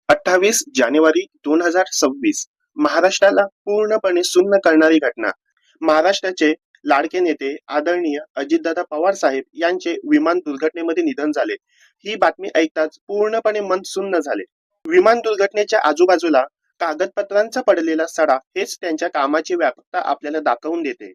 28 जानेवारी 2026 महाराष्ट्राला पूर्णपणे सुन्न करणारी घटना. महाराष्ट्राचे लाडके नेते आदरणीय अजितदादा पवार साहेब यांचे विमान दुर्घटनेमध्ये निधन झाले. ही बातमी ऐकताच पूर्णपणे मन सुन्न झाले. विमान दुर्घटनेच्या आजूबाजूला कागदपत्रांचा पडलेला सडा हेच त्यांच्या कामाची व्यापकता आपल्याला दाखवून देते.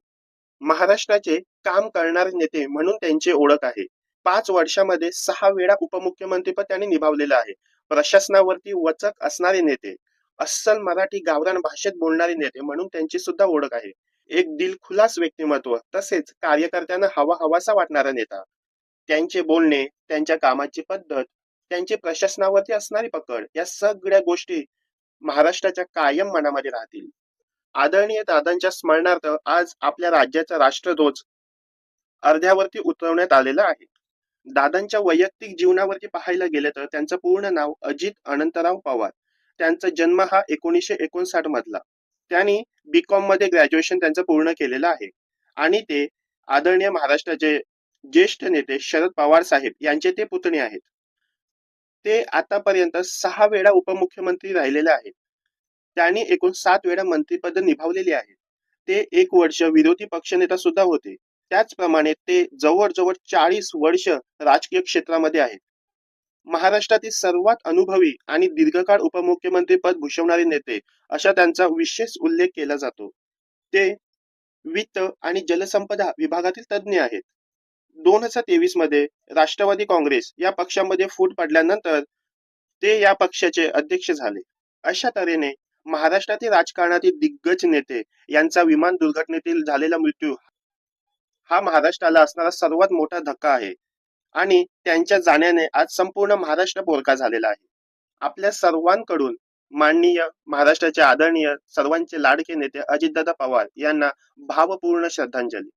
महाराष्ट्राचे काम करणारे नेते म्हणून त्यांची ओळख आहे. 5 वर्षामध्ये 6 वेळा उपमुख्यमंत्रीपद त्यांनी निभावलेलं आहे. प्रशासनावरती वचक असणारे नेते, अस्सल मराठी गावरान भाषेत बोलणारे नेते म्हणून त्यांची सुद्धा ओळख आहे. एक दिलखुलास व्यक्तिमत्व, तसेच कार्यकर्त्यांना हवा हवासा वाटणारा नेता. त्यांचे बोलणे, त्यांच्या कामाची पद्धत, त्यांची प्रशासनावरती असणारी पकड, या सगळ्या गोष्टी महाराष्ट्राच्या कायम मनामध्ये राहतील. आदरणीय दादांच्या स्मरणार्थ आज आपल्या राज्याचा राष्ट्रध्वज अर्ध्यावरती उतरवण्यात आलेला आहे. दादांच्या वैयक्तिक जीवनावरती पाहायला गेले तर त्यांचं पूर्ण नाव अजित अनंतराव पवार. त्यांचा जन्म हा 1959 मधला. त्यांनी बीकॉम मध्ये ग्रॅज्युएशन त्यांचं पूर्ण केलेलं आहे आणि ते आदरणीय महाराष्ट्राचे ज्येष्ठ नेते शरद पवार साहेब यांचे ते पुतणे आहेत. ते आतापर्यंत 6 वेळा उपमुख्यमंत्री राहिलेले आहेत. त्यांनी एकूण 7 वेळा मंत्रिपद निभावलेली आहेत. ते 1 वर्ष विरोधी पक्षनेता सुद्धा होते. त्याचप्रमाणे ते जवळजवळ 40 वर्ष राजकीय क्षेत्रामध्ये आहेत. महाराष्ट्रातील सर्वात अनुभवी आणि दीर्घकाळ उपमुख्यमंत्री पद भूषवणारे नेते अशा त्यांचा विशेष उल्लेख केला जातो. ते वित्त आणि जलसंपदा विभागातील तज्ज्ञ आहेत. 2023 मध्ये राष्ट्रवादी काँग्रेस या पक्षामध्ये फूट पडल्यानंतर ते या पक्षाचे अध्यक्ष झाले. अशा तऱ्हेने महाराष्ट्रातील राजकारणातील दिग्गज नेते यांचा विमान दुर्घटनेतील झालेला मृत्यू हा महाराष्ट्राला असणारा सर्वात मोठा धक्का आहे आणि त्यांच्या जाण्याने आज संपूर्ण महाराष्ट्र पोरका झालेला आहे. आपल्या सर्वांकडून माननीय महाराष्ट्राचे आदरणीय सर्वांचे लाडके नेते अजितदादा पवार यांना भावपूर्ण श्रद्धांजली.